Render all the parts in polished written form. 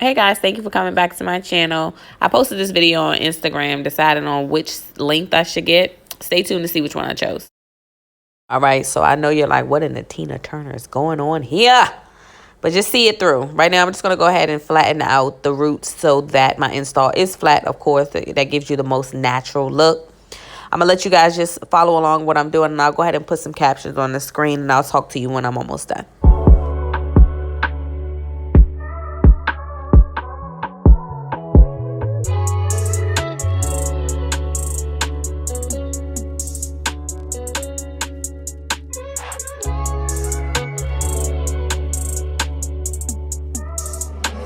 Hey guys, thank you for coming back to my channel. I posted this video on Instagram deciding on which length I should get. Stay tuned to see which one I chose. All right, so I know you're like, what in the Tina Turner is going on here? But just see it through. Right now, I'm just going to go ahead and flatten out the roots so that my install is flat, of course. That gives you the most natural look. I'm going to let you guys just follow along what I'm doing, and I'll go ahead and put some captions on the screen, and I'll talk to you when I'm almost done.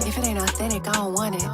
If it ain't authentic, I don't want it.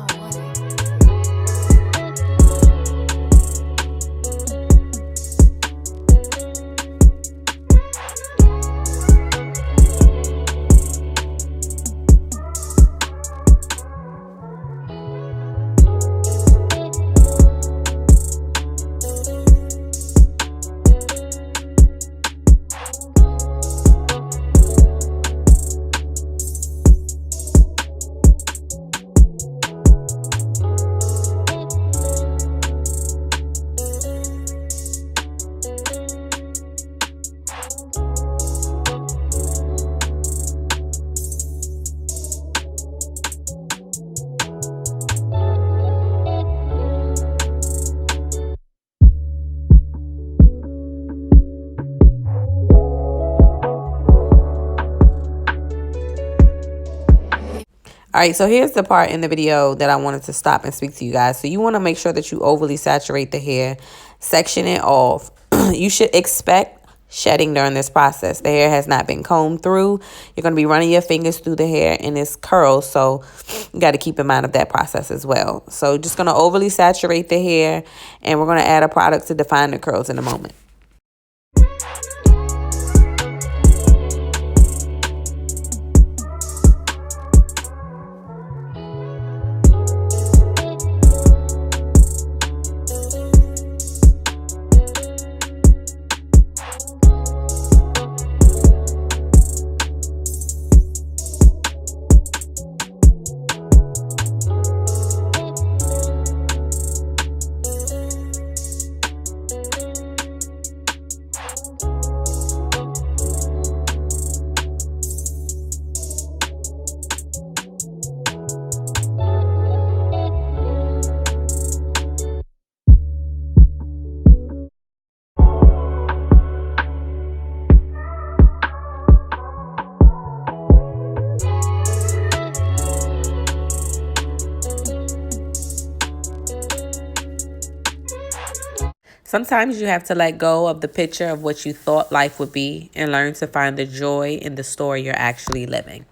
All right, so here's the part in the video that I wanted to stop and speak to you guys. So you want to make sure that you overly saturate the hair, section it off. You should expect shedding during this process. The hair has not been combed through. You're going to be running your fingers through the hair and it's curls, so you got to keep in mind of that process as well. So just going to overly saturate the hair, and we're going to add a product to define the curls in a moment. Sometimes you have to let go of the picture of what you thought life would be and learn to find the joy in the story you're actually living.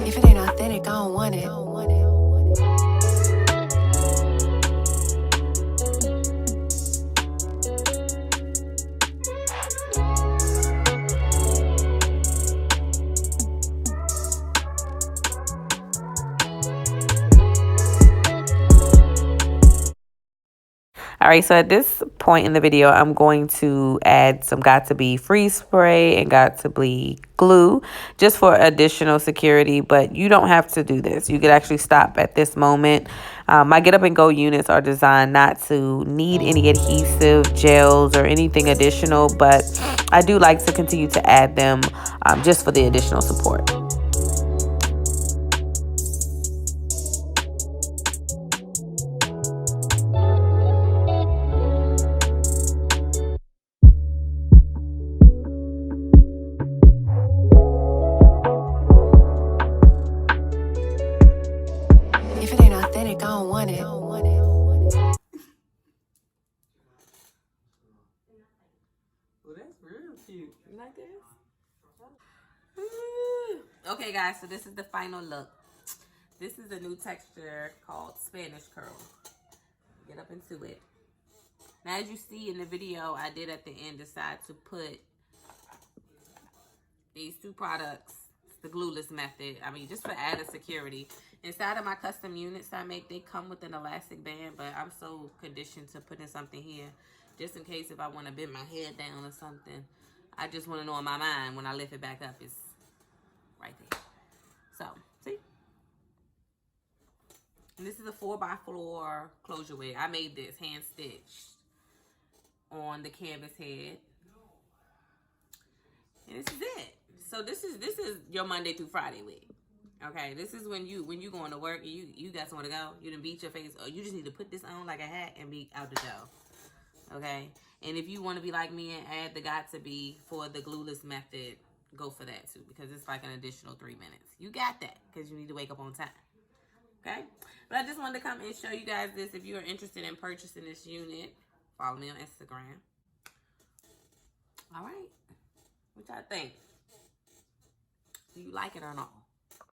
If it ain't authentic, I don't want it. All right, so at this point in the video, I'm going to add some Got2b freeze spray and Got2b glue just for additional security, but you don't have to do this. You could actually stop at this moment. My Get Up and Go units are designed not to need any adhesive gels or anything additional, but I do like to continue to add them just for the additional support. authentic, I don't want it. Well, that's real cute. You like this? Okay, guys, so this is the final look. This is a new texture called Spanish curl. Get up into it. Now, as you see in the video, I did at the end decide to put these two products, the glueless method, I mean, just for added security. Inside of my custom units I make, they come with an elastic band, but I'm so conditioned to putting something here just in case if I want to bend my head down or something. I just want to know in my mind when I lift it back up, it's right there. So, see? And this is a 4x4 closure wig. I made this hand stitched on the canvas head. And this is it. So this is your Monday through Friday wig. Okay, this is when you going to work and you got somewhere to go. You done beat your face, or you just need to put this on like a hat and be out the door. Okay, and if you want to be like me and add the got to be for the glueless method, go for that too, because it's like an additional 3 minutes. You got that because you need to wake up on time. Okay, but I just wanted to come and show you guys this. If you are interested in purchasing this unit, follow me on Instagram. All right, what y'all think? Do you like it or not?